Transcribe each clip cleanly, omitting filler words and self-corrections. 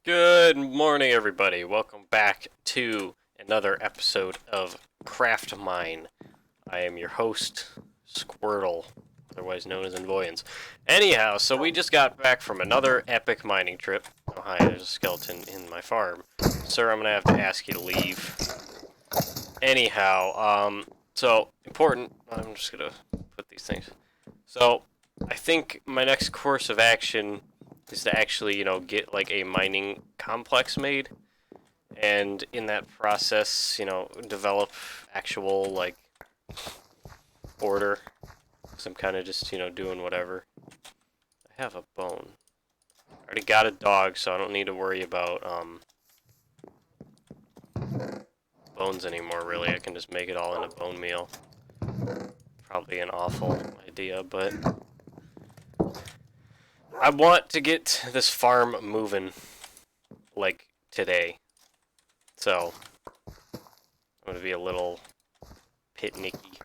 Good morning, everybody. Welcome back to another episode of Craft Mine. I am your host, Squirtle, otherwise known as Envoyance. Anyhow, so we just got back from another epic mining trip. Oh, hi, there's a skeleton in my farm. Sir, I'm gonna have to ask you to leave. Anyhow, so important. I'm just gonna put these things. So, I think my next course of action is to actually, get like a mining complex made, and in that process, develop actual like order. Because I'm kind of just, doing whatever. I have a bone. I already got a dog, so I don't need to worry about bones anymore. Really, I can just make it all in a bone meal. Probably an awful idea, but I want to get this farm moving, like, today. So, I'm gonna be a little pitnicky.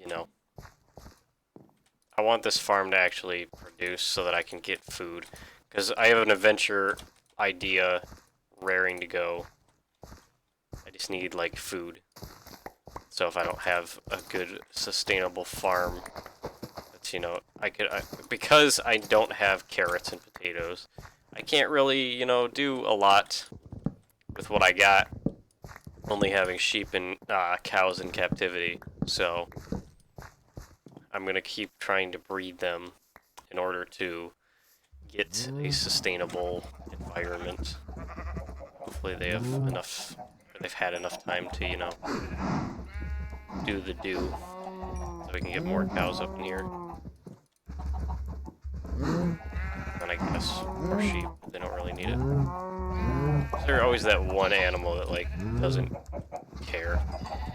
You know. I want this farm to actually produce so that I can get food. Because I have an adventure idea raring to go. I just need, like, food. So if I don't have a good, sustainable farm, that's, because I don't have carrots and potatoes, I can't really, do a lot with what I got, only having sheep and cows in captivity. So I'm going to keep trying to breed them in order to get a sustainable environment. Hopefully they have enough, they've had enough time to, do the do, so we can get more cows up in here. And I guess more sheep, they don't really need it. There's always that one animal that, like, doesn't care.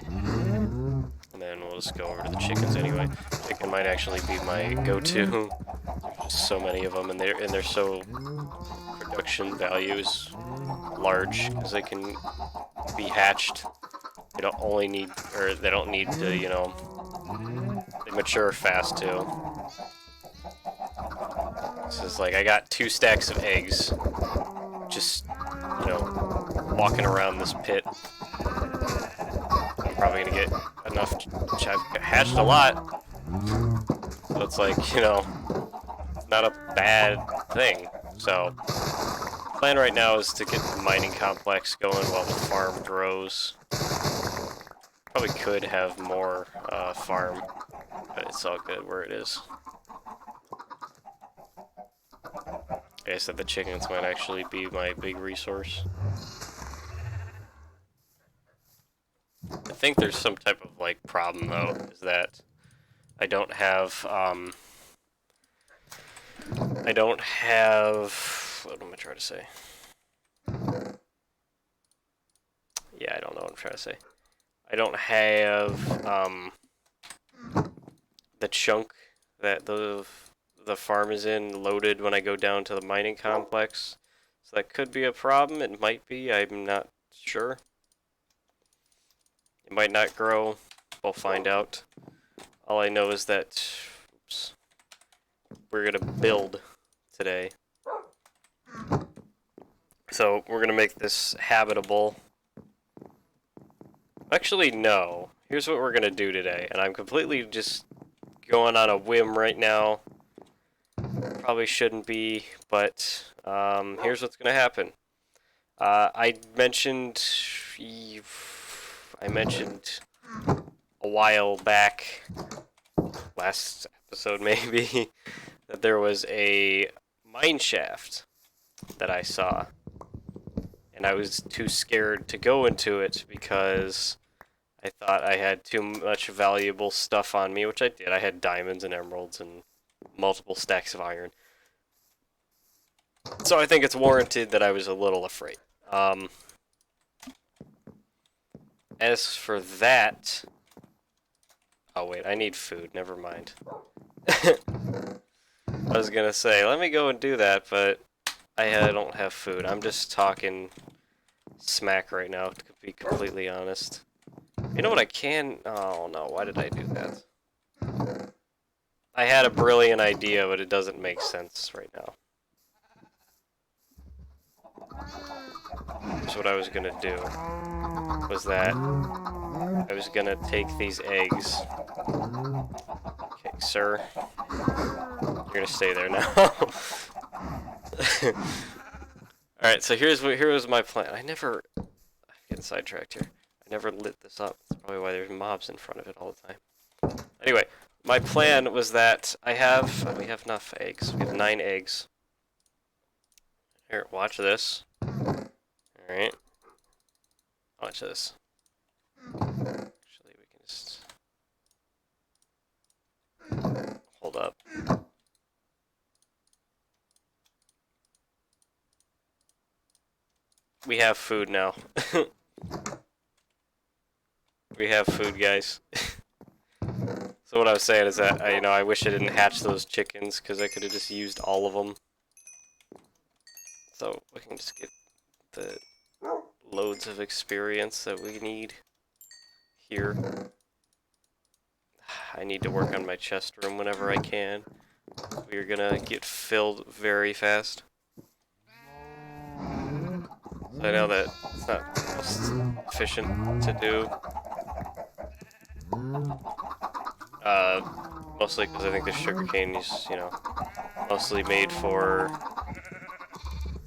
And then we'll just go over to the chickens anyway. Chicken might actually be my go-to. There's just so many of them, and they're so production value is large because they can be hatched. They don't only need, or they don't need to, they mature fast too. This is like I got 2 stacks of eggs, just walking around this pit. I'm probably gonna get enough. I've hatched a lot, so it's like not a bad thing. So, plan right now is to get the mining complex going while the farm grows. Probably could have more farm, but it's all good where it is. Like I said, the chickens might actually be my big resource. I think there's some type of like problem though, is that I don't have what am I trying to say? Yeah, I don't know what I'm trying to say. I don't have the chunk that the farm is in loaded when I go down to the mining complex. So that could be a problem. It might be. I'm not sure. It might not grow. We'll find out. All I know is that we're going to build today. So we're going to make this habitable. Actually, no. Here's what we're going to do today. And I'm completely just going on a whim right now. Probably shouldn't be, but here's what's going to happen. I mentioned a while back, last episode maybe, that there was a mine shaft that I saw. And I was too scared to go into it because I thought I had too much valuable stuff on me, which I did. I had diamonds and emeralds and multiple stacks of iron. So I think it's warranted that I was a little afraid. As for that... Oh wait, I need food, never mind. I was gonna say, let me go and do that, but I don't have food. I'm just talking smack right now, to be completely honest. You know what I can... Oh no, why did I do that? I had a brilliant idea, but it doesn't make sense right now. Here's what I was gonna do. Was that I was gonna take these eggs. Okay, sir. You're gonna stay there now. Alright, so here was my plan. I'm getting sidetracked here. I never lit this up. That's probably why there's mobs in front of it all the time. Anyway, my plan was that we have enough eggs. We have 9 eggs. Here, watch this. Alright. Watch this. Actually, we can just hold up. We have food now. We have food, guys. So what I was saying is that I wish I didn't hatch those chickens because I could have just used all of them. So we can just get the loads of experience that we need here. I need to work on my chest room whenever I can. We're gonna get filled very fast. So I know that it's not most efficient to do. Mostly because I think the sugarcane is, mostly made for...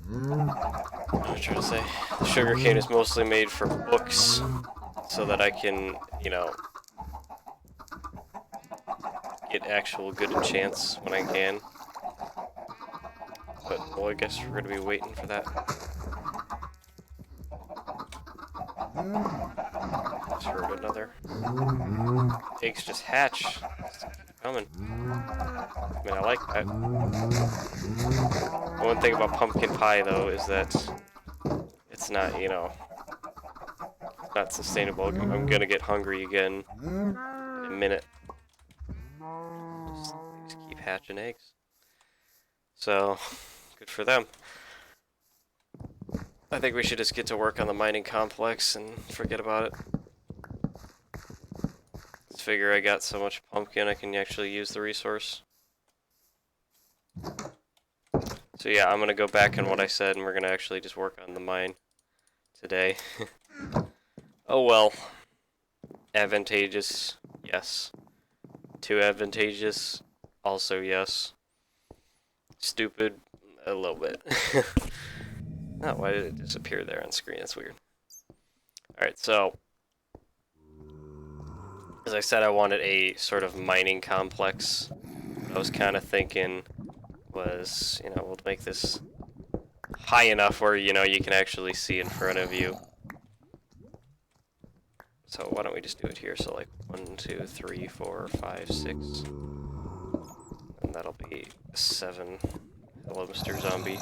What am I trying to say? The sugarcane is mostly made for books, so that I can, get actual good enchants when I can. But, well, I guess we're gonna be waiting for that. Just heard another. Eggs just hatch. Just keep coming. I mean, I like that. One thing about pumpkin pie, though, is that it's not, not sustainable. I'm gonna get hungry again in a minute. Just keep hatching eggs. So, good for them. I think we should just get to work on the mining complex and forget about it. Let's figure I got so much pumpkin I can actually use the resource. So yeah, I'm gonna go back on what I said and we're gonna actually just work on the mine today. Oh well. Advantageous, yes. Too advantageous, also yes. Stupid, a little bit. Oh, why did it disappear there on screen? That's weird. Alright, so... As I said, I wanted a sort of mining complex. What I was kind of thinking was, we'll make this high enough where, you can actually see in front of you. So why don't we just do it here? So like 1, 2, 3, 4, 5, 6. And that'll be 7. Hello, Mr. Zombie.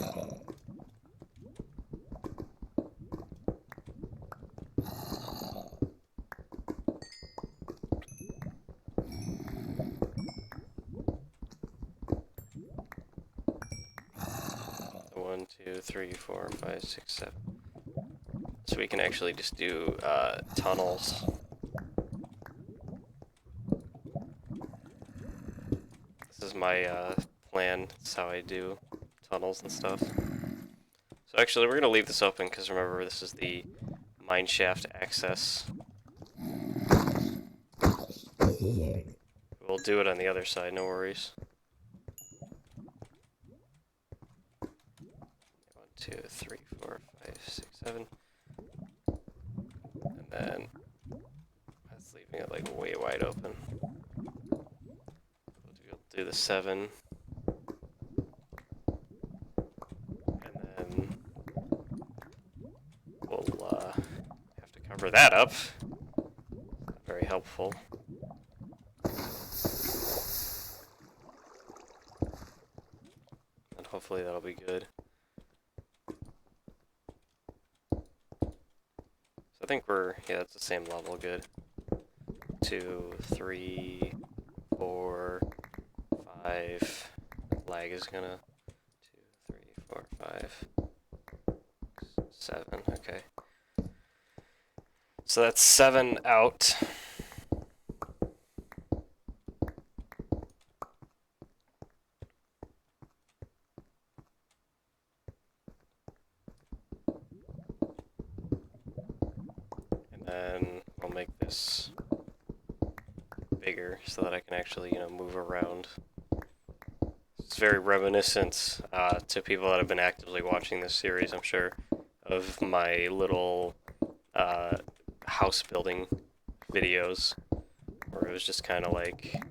One, 2, 3, 4, 5, 6, 7. So we can actually just do tunnels. This is my plan. That's how I do tunnels and stuff. So actually, we're gonna leave this open because remember, this is the mine shaft access. We'll do it on the other side. No worries. 1, 2, 3, 4, 5, 6, 7. And then that's leaving it like way wide open. We'll do the 7. And then we'll have to cover that up. Not very helpful. And hopefully that'll be good. I think it's the same level, good. 2, 3, 4, 5. Lag is gonna 2, 3, 4, 5, 6, 7. Okay. So that's 7 out. And I'll make this bigger so that I can actually, move around. It's very reminiscent to people that have been actively watching this series, I'm sure, of my little house building videos, where it was just kind of like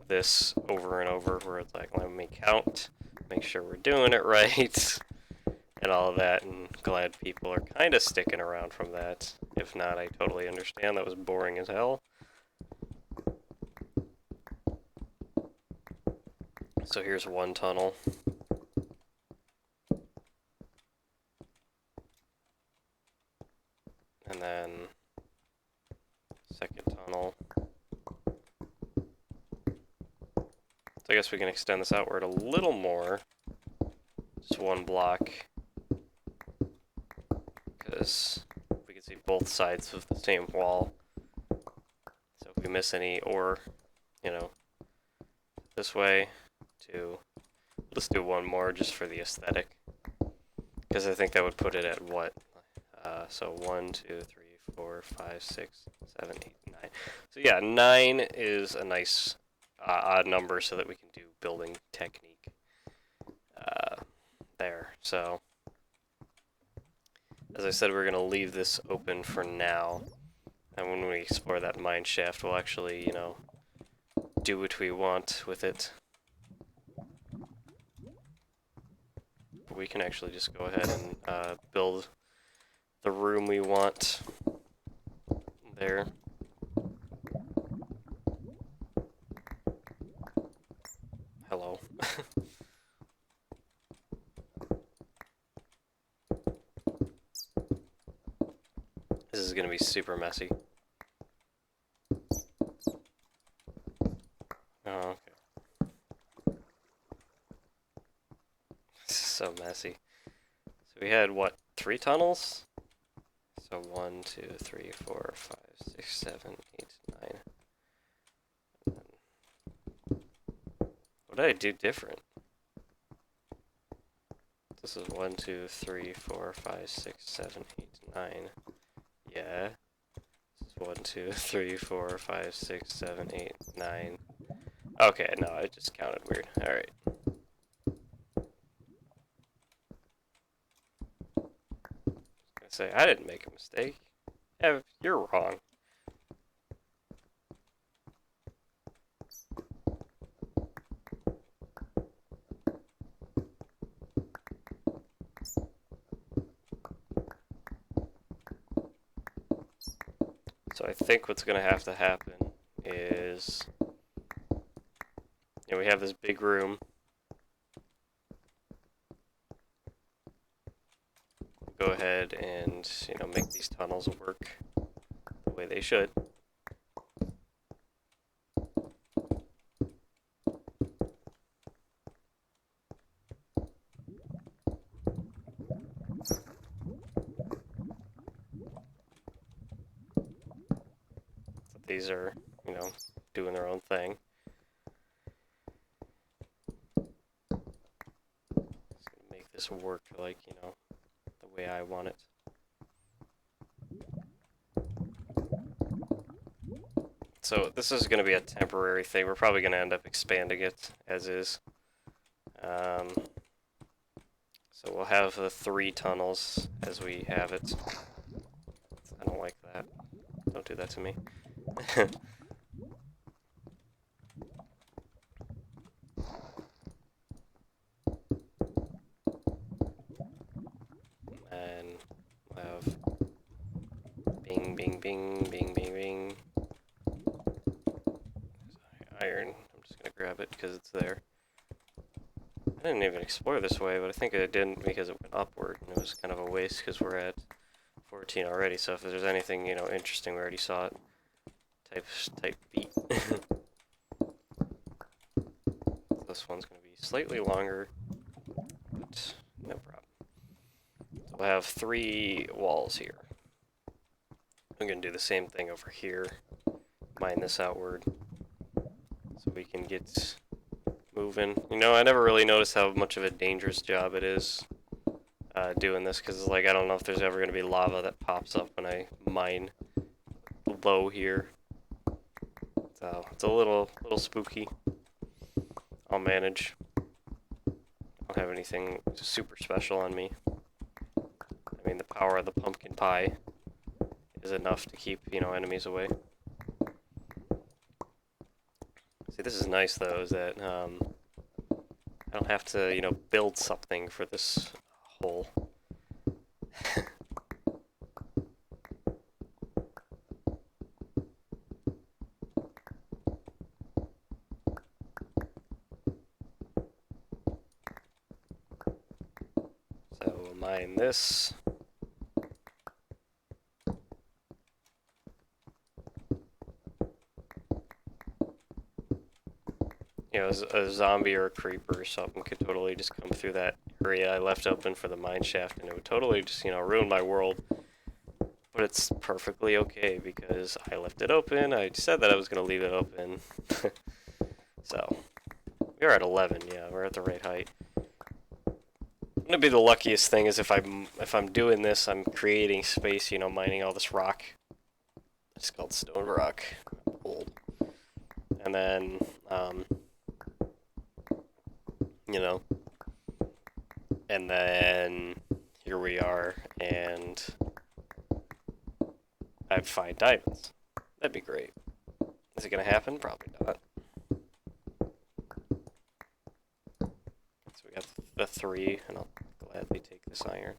this over and over, where it's like, let me count, make sure we're doing it right, and all of that, and glad people are kind of sticking around from that. If not, I totally understand. That was boring as hell. So here's one tunnel. And then second tunnel. So I guess we can extend this outward a little more. Just one block. Because we can see both sides of the same wall. So if we miss any ore, this way, let's do one more just for the aesthetic. Because I think that would put it at what? So 1, 2, 3, 4, 5, 6, 7, 8, 9. So yeah, 9 is a nice odd number so that we can do building technique there. So as I said, we're going to leave this open for now. And when we explore that mine shaft, we'll actually, do what we want with it. But we can actually just go ahead and build the room we want there. Hello. This is gonna be super messy. Oh, okay. This is so messy. So we had, what, 3 tunnels? So 1, 2, 3, 4, 5, 6, 7, 8, 9. What did I do different? This is 1, 2, 3, 4, 5, 6, 7, 8, 9. Yeah. This is 1, 2, 3, 4, 5, 6, 7, 8, 9. Okay, no, I just counted weird. Alright. I say, I didn't make a mistake. Ev, you're wrong. So I think what's going to happen is, we have this big room. Go ahead and, make these tunnels work the way they should. So these are, doing their own thing. Just gonna make this work like, the way I want it. So this is going to be a temporary thing. We're probably going to end up expanding it as is. So we'll have the 3 tunnels as we have it. I don't like that. Don't do that to me. And we'll have bing, bing, bing, bing, bing, bing. Iron. I'm just going to grab it because it's there. I didn't even explore this way, but I think I didn't because it went upward, and it was kind of a waste because we're at 14 already, so if there's anything, interesting, we already saw it. Type beat. This one's going to be slightly longer, but no problem. So we'll have 3 walls here. I'm going to do the same thing over here. Mine this outward, so we can get moving. I never really noticed how much of a dangerous job it is doing this because like I don't know if there's ever gonna be lava that pops up when I mine low here. So it's a little spooky. I'll manage. I don't have anything super special on me. I mean, the power of the pumpkin pie is enough to keep, you know, enemies away. See, this is nice though, is that I don't have to, you know, build something for this hole. So we'll mine this. You know, a zombie or a creeper or something could totally just come through that area I left open for the mine shaft, and it would totally just, you know, ruin my world. But it's perfectly okay because I left it open. I said that I was going to leave it open. So, we're at 11, yeah, we're at the right height. Gonna be the luckiest thing is if I'm doing this, I'm creating space, you know, mining all this rock. It's called stone rock. Old. And then, you know, and then here we are, and I have 5 diamonds. That'd be great. Is it gonna happen? Probably not. So we got the 3, and I'll gladly take this iron.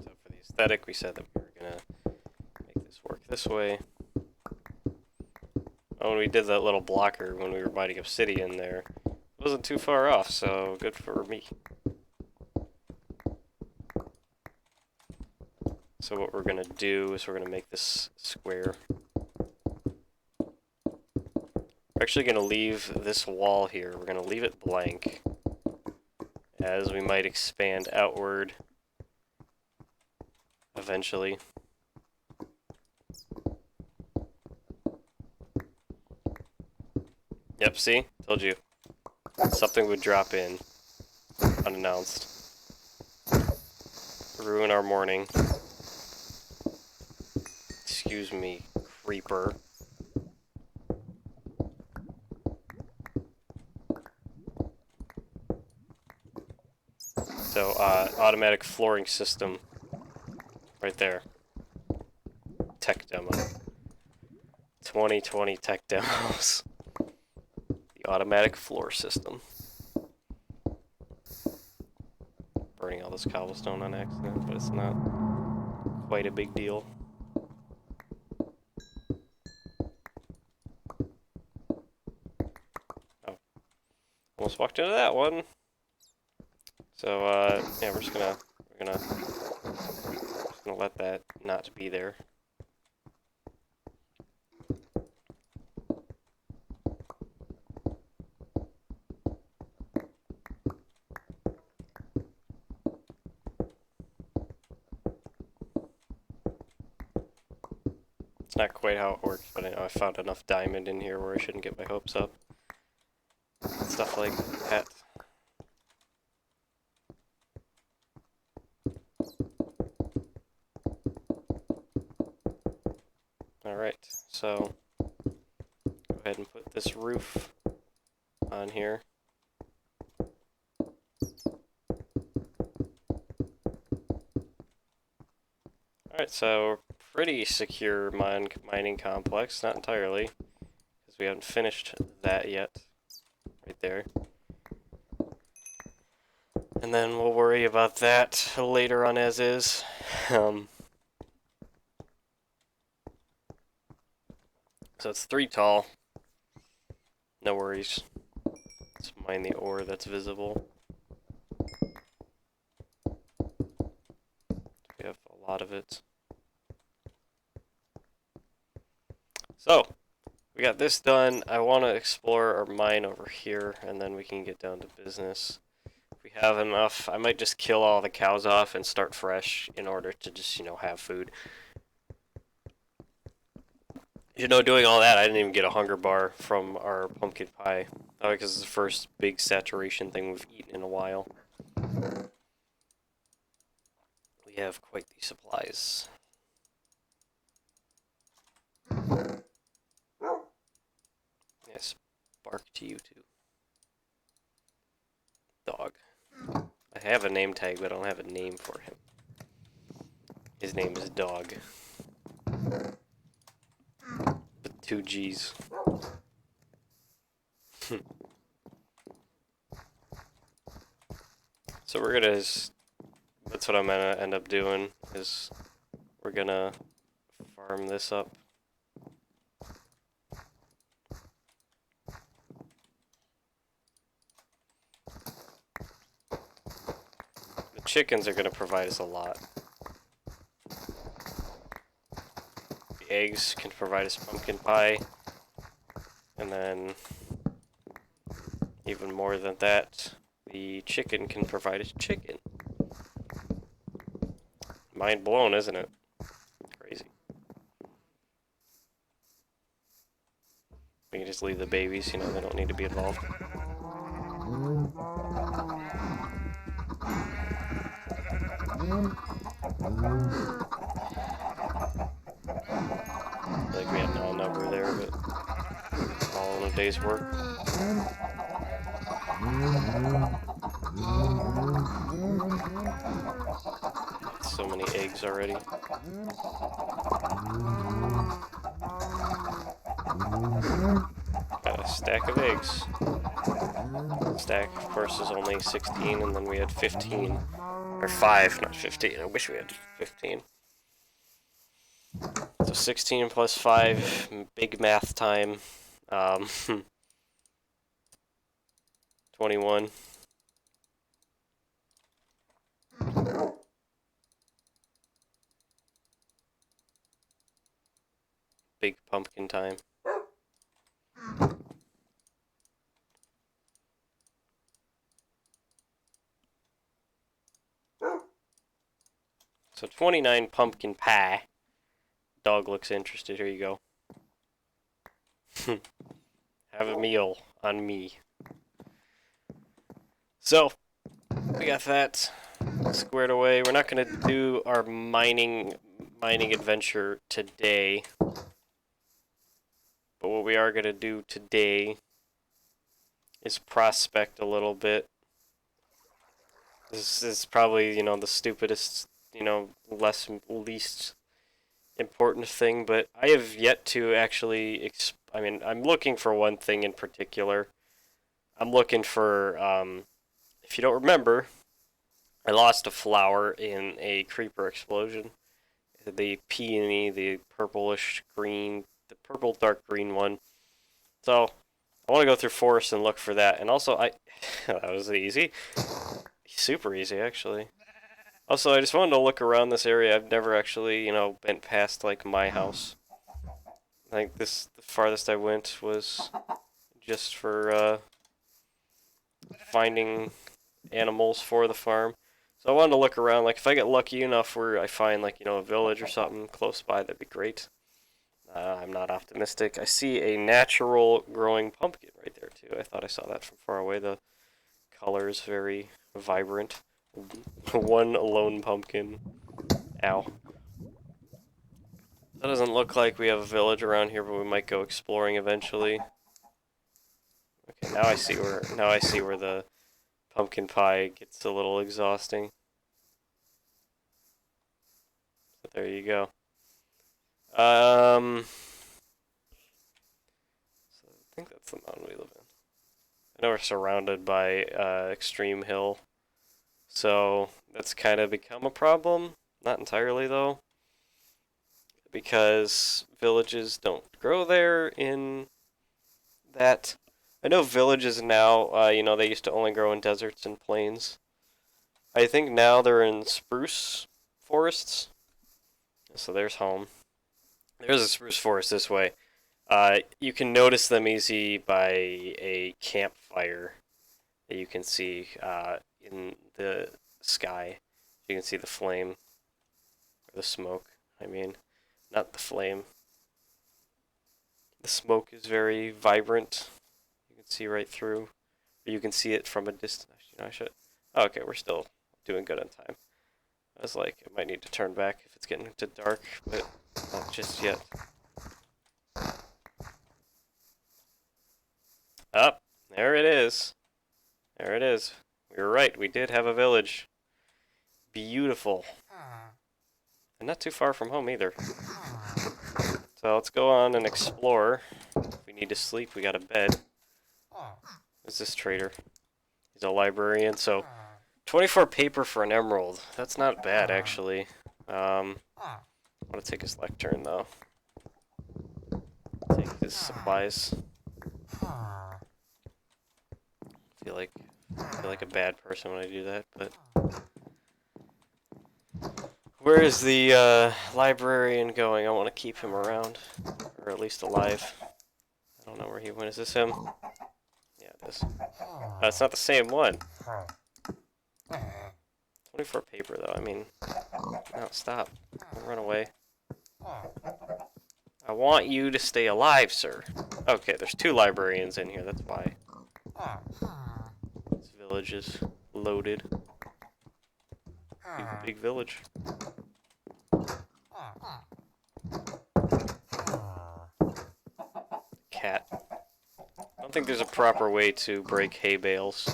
So for the aesthetic, we said that we were gonna make this work this way. Oh, when we did that little blocker when we were mining obsidian there, it wasn't too far off, so good for me. So what we're gonna do is we're gonna make this square. We're actually gonna leave this wall here, we're gonna leave it blank, as we might expand outward eventually. Yep, see? Told you. Something would drop in unannounced. Ruin our morning. Excuse me, creeper. So, automatic flooring system. Right there. Tech demo. 2020 tech demos. The automatic floor system. Burning all this cobblestone on accident, but it's not quite a big deal. Oh. Almost walked into that one. So, yeah, we're gonna let that not be there. It's not quite how it works, but I know I found enough diamond in here where I shouldn't get my hopes up. Stuff like that. Alright, so go ahead and put this roof on here. Alright, so pretty secure mining complex, not entirely, because we haven't finished that yet. Right there. And then we'll worry about that later on as is. So it's 3 tall. No worries. Let's mine the ore that's visible. We have a lot of it. So, we got this done. I want to explore our mine over here, and then we can get down to business. If we have enough, I might just kill all the cows off and start fresh in order to just, you know, have food. You know, doing all that, I didn't even get a hunger bar from our pumpkin pie. Because it's the first big saturation thing we've eaten in a while. We have quite the supplies. Yes, bark to you too. Dog. I have a name tag, but I don't have a name for him. His name is Dog. With 2 G's. So we're gonna, that's what I'm gonna end up doing, is we're gonna farm this up. The chickens are gonna provide us a lot. The eggs can provide us pumpkin pie. And then, even more than that, the chicken can provide us chicken. Mind blown, isn't it? Crazy. We can just leave the babies, you know, they don't need to be involved. I feel like we had an odd number there, but all in a day's work. So many eggs already. Got a stack of eggs. Stack, of course, is only 16, and then we had 15. Or 5, not 15. I wish we had 15. So 16 plus 5, big math time. 21. Big pumpkin time. So 29 pumpkin pie. Dog looks interested. Here you go. Have a meal on me. So, we got that squared away. We're not going to do our mining adventure today. But what we are going to do today is prospect a little bit. This is probably, you know, the stupidest, you know, least important thing, but I have yet to actually, I mean, I'm looking for one thing in particular. I'm looking for, if you don't remember, I lost a flower in a creeper explosion. The peony, the purplish green, the purple dark green one. So, I want to go through forest and look for that. And also, that was easy. Super easy, actually. Also, I just wanted to look around this area. I've never actually, you know, been past, like, my house. I think the farthest I went was just for, finding animals for the farm. So I wanted to look around. Like, if I get lucky enough where I find, like, you know, a village or something close by, that'd be great. I'm not optimistic. I see a natural growing pumpkin right there, too. I thought I saw that from far away. The color is very vibrant. One lone pumpkin. Ow. That doesn't look like we have a village around here, but we might go exploring eventually. Okay, now I see where the pumpkin pie gets a little exhausting. But there you go. So I think that's the mountain we live in. I know we're surrounded by extreme hill, so that's kind of become a problem. Not entirely though, because villages don't grow there in that. I know villages now, you know, they used to only grow in deserts and plains. I think now they're in spruce forests. So there's home. There's a spruce forest this way. You can notice them easy by a campfire that you can see in the sky. You can see the flame, or the smoke, I mean, not the flame. The smoke is very vibrant. You can see right through. Or you can see it from a distance. You know, I should. Oh, okay, we're still doing good on time. I was like, I might need to turn back if it's getting too dark, but not just yet. Up, there it is. There it is. We were right. We did have a village. Beautiful. And not too far from home either. So let's go on and explore. If we need to sleep, we got a bed. Who's this trader? He's a librarian, so 24 paper for an emerald. That's not bad, actually. I want to take his lectern, though. Take his supplies. I feel like a bad person when I do that, but... Where is the librarian going? I want to keep him around, or at least alive. I don't know where he went. Is this him? Yeah, it is. It's not the same one. 24 paper, though. I mean, no, stop. Don't run away. I want you to stay alive, sir. Okay, there's 2 librarians in here. That's why. This village is loaded. Big village. Cat. I don't think there's a proper way to break hay bales.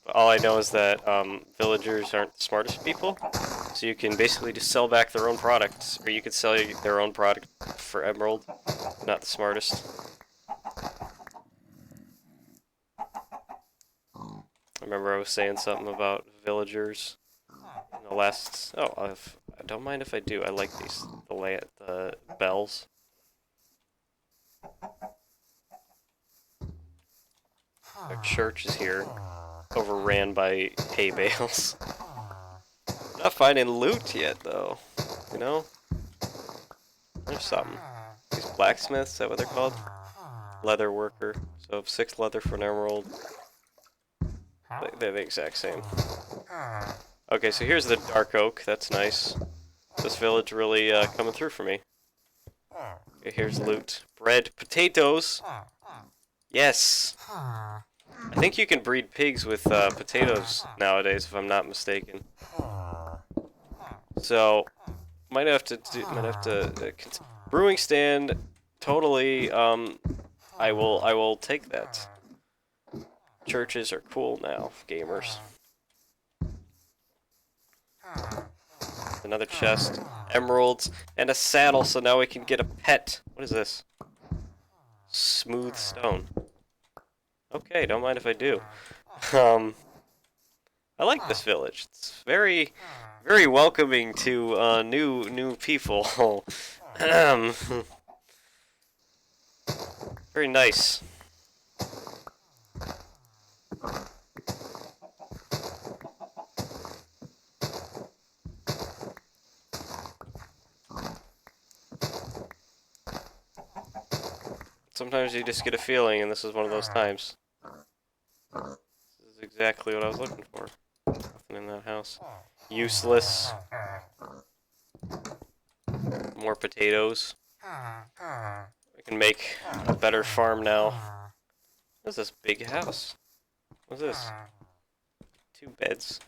But all I know is that villagers aren't the smartest people, so you can basically just sell back their own products, or you could sell their own product for emerald. Not the smartest. I remember I was saying something about villagers in the last... Oh, I don't mind if I do. I like these. The bells. Our church is here. Overran by hay bales. Not finding loot yet, though. You know? There's something. These blacksmiths, is that what they're called? Leather worker. So 6 leather for an emerald. They're the exact same. Okay, so here's the dark oak. That's nice. This village really coming through for me. Okay, here's loot. Bread, potatoes. Yes. I think you can breed pigs with potatoes nowadays, if I'm not mistaken. So might have to brewing stand. Totally. I will take that. Churches are cool now, gamers. Another chest, emeralds, and a saddle, so now we can get a pet. What is this? Smooth stone. Okay, don't mind if I do. I like this village. It's very, very welcoming to new people. Very nice. Sometimes you just get a feeling, and this is one of those times. This is exactly what I was looking for. Nothing in that house. Useless. More potatoes. I can make a better farm now. What is this big house? What's this? 2 beds.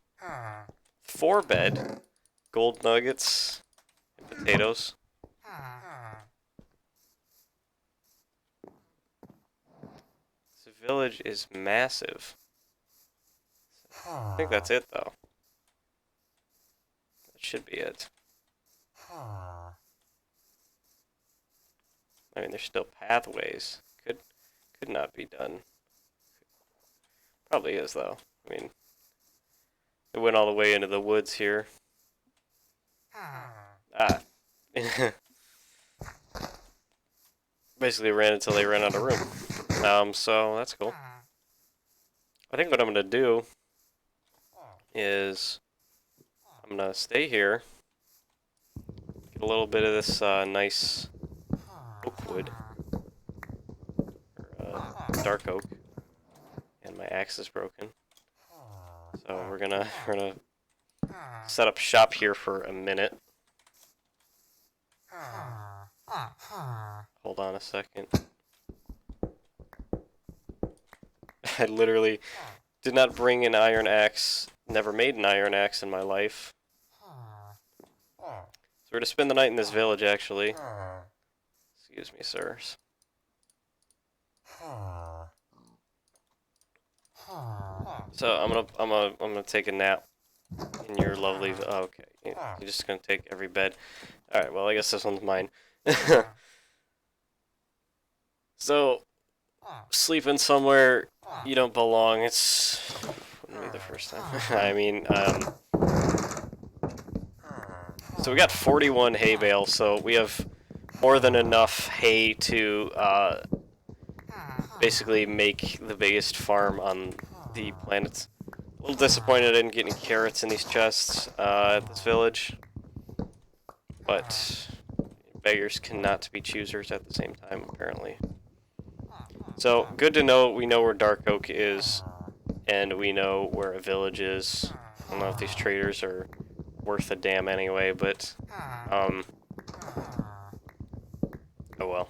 4 bed. Gold nuggets. And potatoes. This village is massive. I think that's it, though. That should be it. I mean, there's still pathways. Could not be done. Probably is, though. I mean, it went all the way into the woods here. Ah. Basically ran until they ran out of room. So that's cool. I think what I'm gonna do is I'm gonna stay here, get a little bit of this nice oak wood, or dark oak, and my axe is broken. So we're gonna set up shop here for a minute. Hold on a second. I literally did not bring an iron axe. Never made an iron axe in my life. So we're to spend the night in this village, actually. Excuse me, sirs. So I'm gonna take a nap in your lovely. Oh, okay, you're just gonna take every bed. All right. Well, I guess this one's mine. So, sleeping somewhere you don't belong. It's wouldn't be the first time. I mean, so we got 41 hay bales, so we have more than enough hay to basically make the biggest farm on the planet. A little disappointed I didn't get any carrots in these chests at this village, but beggars cannot be choosers at the same time, apparently. So, good to know. We know where Dark Oak is, and we know where a village is. I don't know if these traders are worth a damn anyway, but, oh well.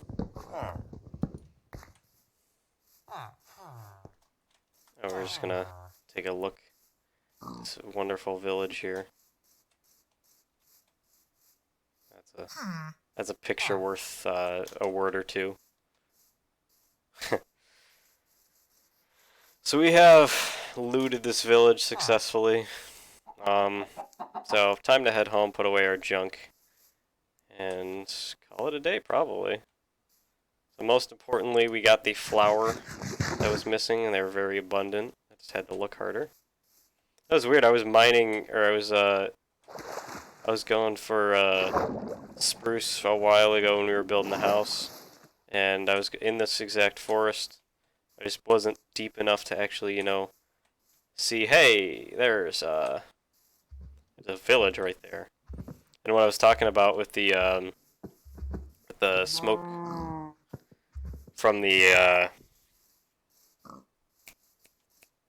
Oh, we're just gonna take a look. It's a wonderful village here. That's a picture worth a word or two. So we have looted this village successfully. So time to head home, put away our junk, and call it a day, probably. So most importantly, we got the flour that was missing, and they were very abundant. I just had to look harder. That was weird. I was mining, or I was going for spruce a while ago when we were building the house, and I was in this exact forest. I just wasn't deep enough to actually, see, hey, there's a village right there. And what I was talking about with the smoke from the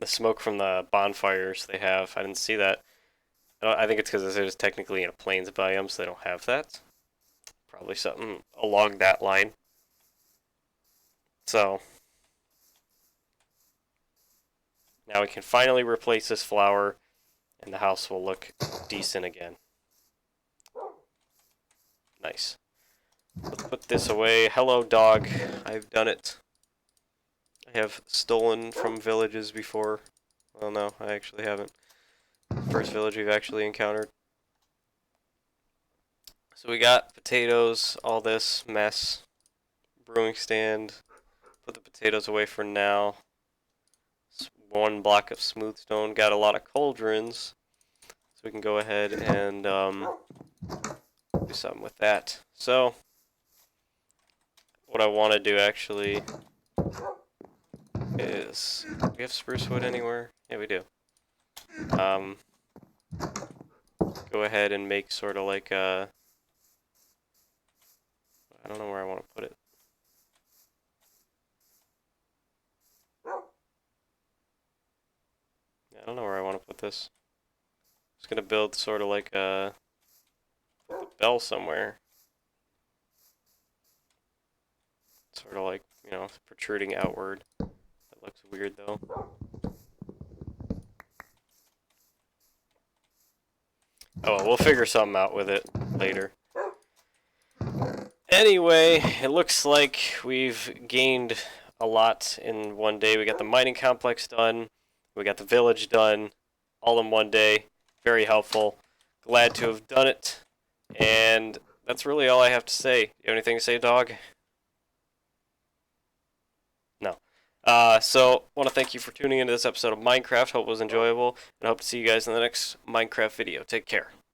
smoke from the bonfires they have, I didn't see that. I think it's because it's technically in a plains biome, so they don't have that. Probably something along that line. So now we can finally replace this flour, and the house will look decent again. Nice. Let's put this away. Hello, dog. I've done it. I have stolen from villages before. Well, no, I actually haven't. First village we've actually encountered. So we got potatoes, all this mess. Brewing stand. Put the potatoes away for now. One block of smooth stone. Got a lot of cauldrons. So we can go ahead and do something with that. So, what I want to do actually is, do we have spruce wood anywhere? Yeah, we do. Go ahead and make sort of like a, I don't know where I want to put it. Yeah, I don't know where I want to put this. Just gonna build sort of like a bell somewhere. Sort of like, protruding outward. That looks weird though. Oh, well, we'll figure something out with it later. Anyway, it looks like we've gained a lot in one day. We got the mining complex done. We got the village done. All in one day. Very helpful. Glad to have done it. And that's really all I have to say. You have anything to say, dog? No. So, want to thank you for tuning into this episode of Minecraft. Hope it was enjoyable. And I hope to see you guys in the next Minecraft video. Take care.